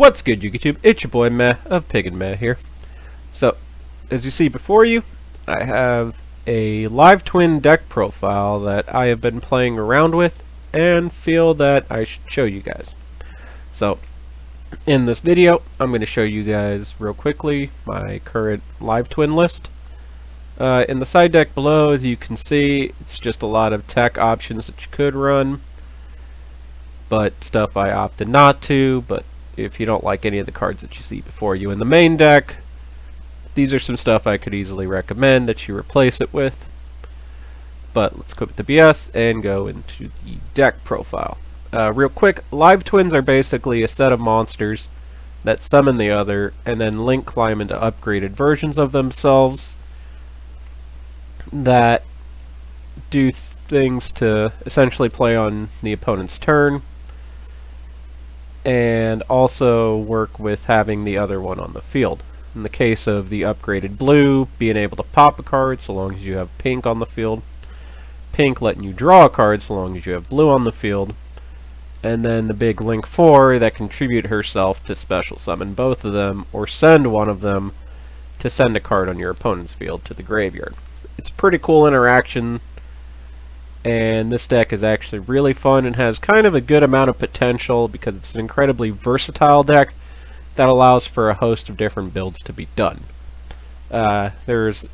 What's good, YouTube? It's your boy Meh of Pig and Meh here. So, as you see before you, I have a live twin deck profile that I have been playing around with and feel that I should show you guys. So, in this video, I'm going to show you guys real quickly my current live twin list. In the side deck below, as you can see, it's just a lot of tech options that you could run, but stuff I opted not to. But if you don't like any of the cards that you see before you in the main deck, these are some stuff I could easily recommend that you replace it with. But let's quit the BS and go into the deck profile. Real quick, live twins are basically a set of monsters that summon the other and then link climb into upgraded versions of themselves that do things to essentially play on the opponent's turn, and also work with having the other one on the field. In the case of the upgraded blue, being able to pop a card so long as you have pink on the field, pink letting you draw a card so long as you have blue on the field, and then the big Link 4 that contribute herself to special summon both of them, or send one of them to send a card on your opponent's field to the graveyard. It's a pretty cool interaction, and this deck is actually really fun and has kind of a good amount of potential because it's an incredibly versatile deck that allows for a host of different builds to be done. There's,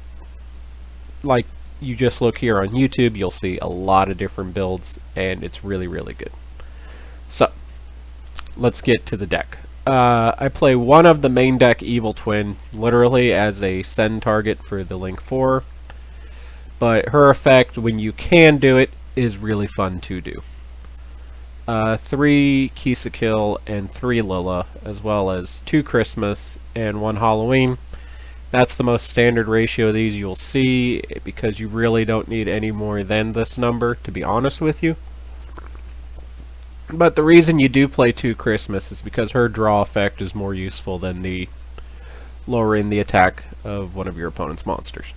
like, you just look here on YouTube, you'll see a lot of different builds, and it's really, really good. So, let's get to the deck. I play one of the main deck Evil Twin, literally as a send target for the Link 4. But her effect, when you can do it, is really fun to do. 3 Kill and 3 Lila, as well as 2 Christmas and 1 Halloween. That's the most standard ratio of these you'll see, because you really don't need any more than this number, to be honest with you. But the reason you do play 2 Christmas is because her draw effect is more useful than the lowering the attack of one of your opponent's monsters.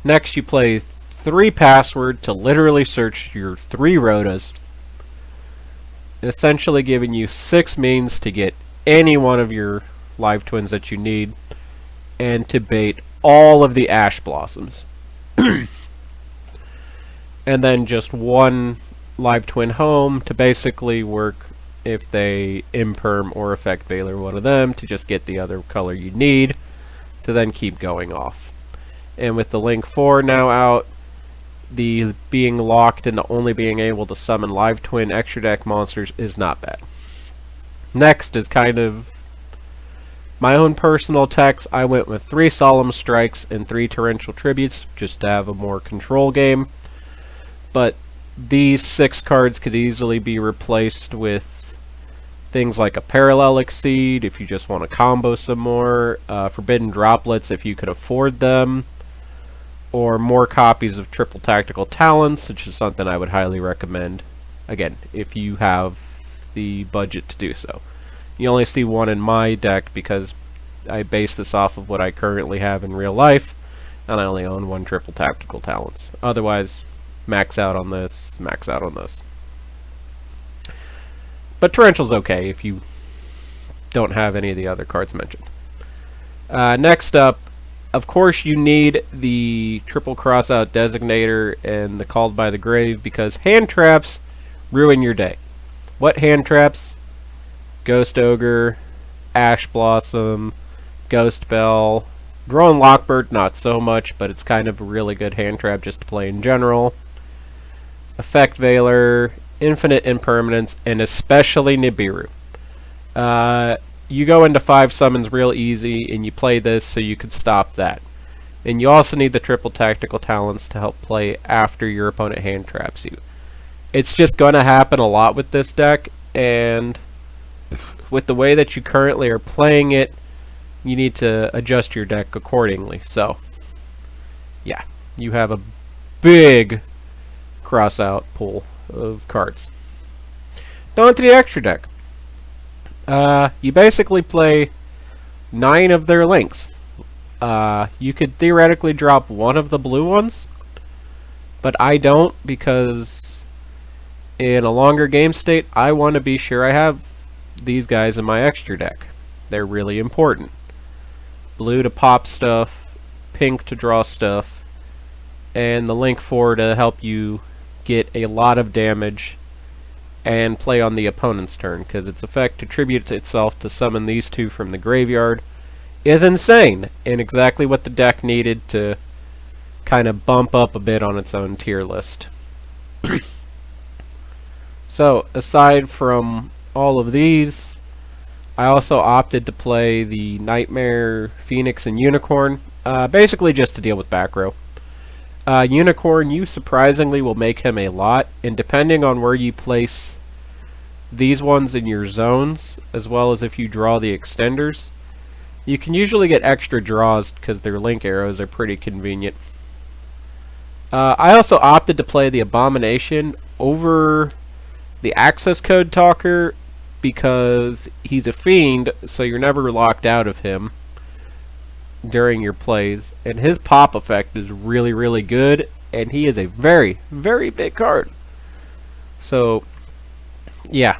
Next, you play 3 Password to literally search your 3 Rotas, essentially giving you 6 means to get any one of your live twins that you need, and to bait all of the Ash Blossoms. And then just 1 live twin home to basically work if they imperm or effect Baylor one of them to just get the other color you need to then keep going off. And with the Link 4 now out, the being locked into only being able to summon live twin extra deck monsters is not bad. Next is kind of my own personal techs. I went with 3 Solemn Strikes and 3 Torrential Tributes just to have a more control game. But these 6 cards could easily be replaced with things like a Parallel Exceed if you just want to combo some more, Forbidden Droplets if you could afford them, or more copies of Triple Tactical Talents, which is something I would highly recommend, again, if you have the budget to do so. You only see 1 in my deck because I base this off of what I currently have in real life, and I only own 1 Triple Tactical Talents. Otherwise, max out on this, max out on this. But Torrential's okay if you don't have any of the other cards mentioned. Next up, of course, you need the Triple Crossout Designator and the Called by the Grave, because hand traps ruin your day. What hand traps? Ghost Ogre, Ash Blossom, Ghost Bell, Drone Lockbird, not so much, but it's kind of a really good hand trap just to play in general. Effect Veiler, Infinite Impermanence, and especially Nibiru. You go into 5 summons real easy, and you play this so you could stop that. And you also need the Triple Tactical Talents to help play after your opponent hand traps you. It's just going to happen a lot with this deck, and with the way that you currently are playing it, you need to adjust your deck accordingly. So, yeah, you have a big cross-out pool of cards. Now into the extra deck. You basically play 9 of their links. You could theoretically drop 1 of the blue ones, but I don't, because in a longer game state, I want to be sure I have these guys in my extra deck. They're really important. Blue to pop stuff, pink to draw stuff, and the Link 4 to help you get a lot of damage and play on the opponent's turn, because its effect attributes itself to summon these two from the graveyard is insane, and exactly what the deck needed to kind of bump up a bit on its own tier list. So, aside from all of these, I also opted to play the Nightmare, Phoenix, and Unicorn, basically just to deal with back row. Unicorn, you surprisingly will make him a lot, and depending on where you place these ones in your zones, as well as if you draw the extenders, you can usually get extra draws because their link arrows are pretty convenient. I also opted to play the Abomination over the access code talker because he's a fiend, so you're never locked out of him during your plays, and his pop effect is really, really good, and he is a very, very big card. So, yeah.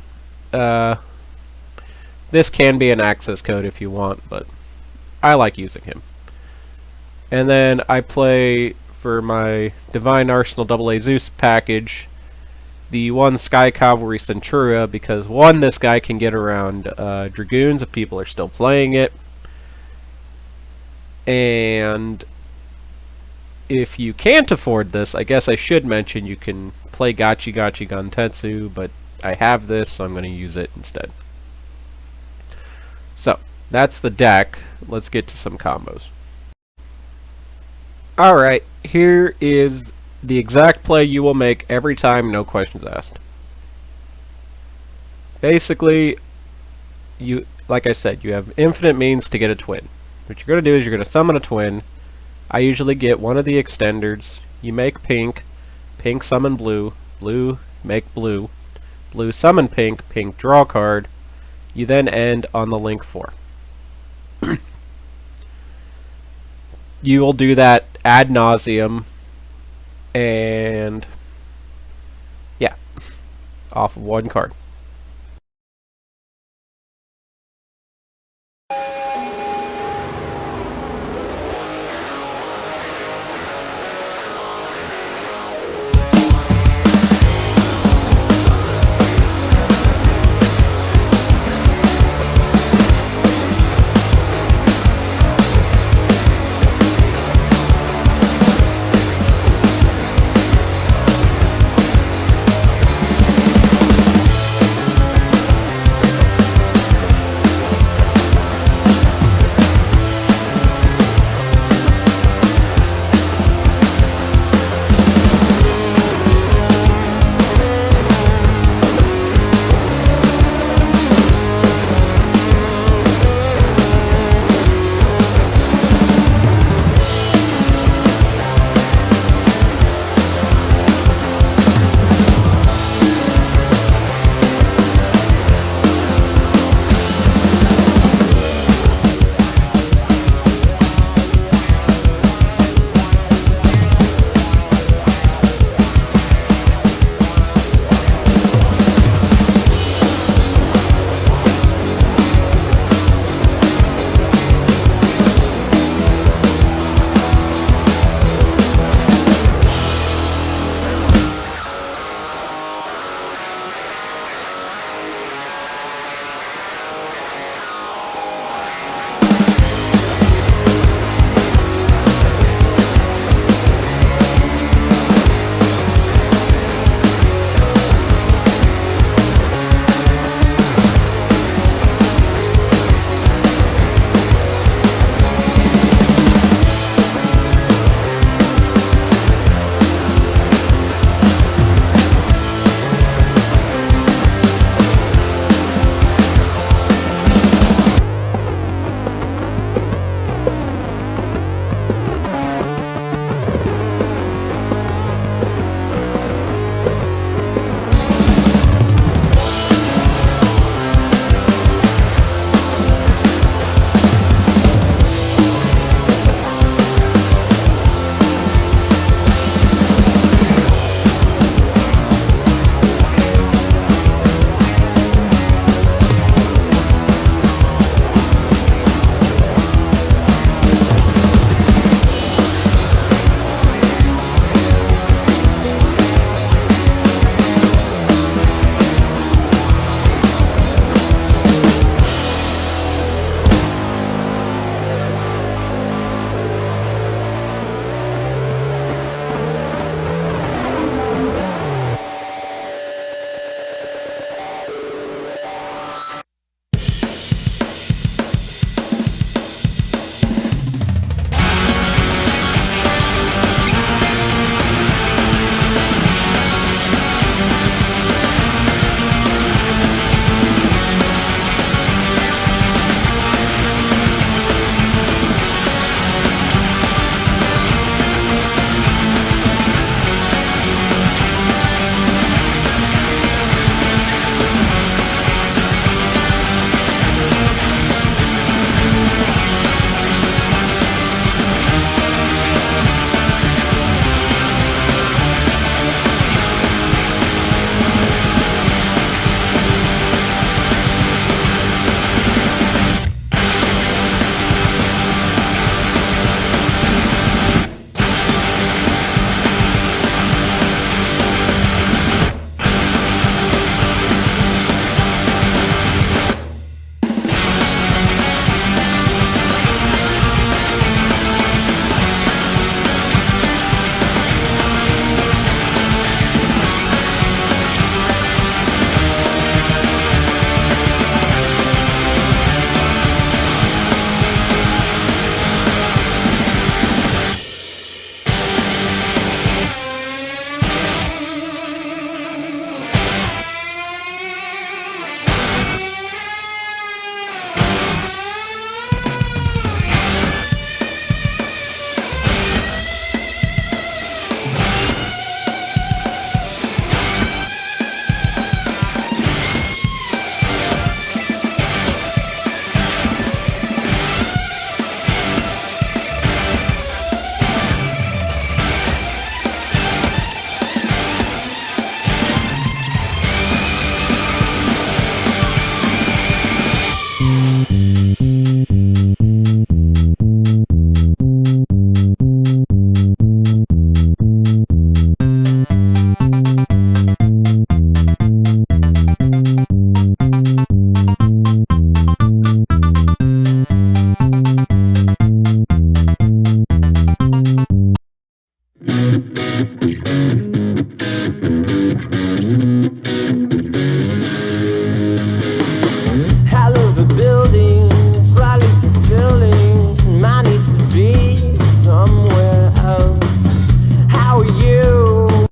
This can be an access code if you want, but I like using him. And then I play, for my Divine Arsenal AA Zeus package, the one Sky Cavalry Centuria, because one, this guy can get around Dragoons if people are still playing it. And if you can't afford this, I guess I should mention you can play Gachi Gachi Gantetsu, but I have this, so I'm going to use it instead. So, that's the deck. Let's get to some combos. Alright, here is the exact play you will make every time, no questions asked. Basically, like I said, you have infinite means to get a twin. What you're going to do is you're going to summon a twin. I usually get one of the extenders. You make pink, pink summon blue, blue make blue, blue summon pink, pink draw card. You then end on the Link 4. You will do that ad nauseum, and yeah, off of one card.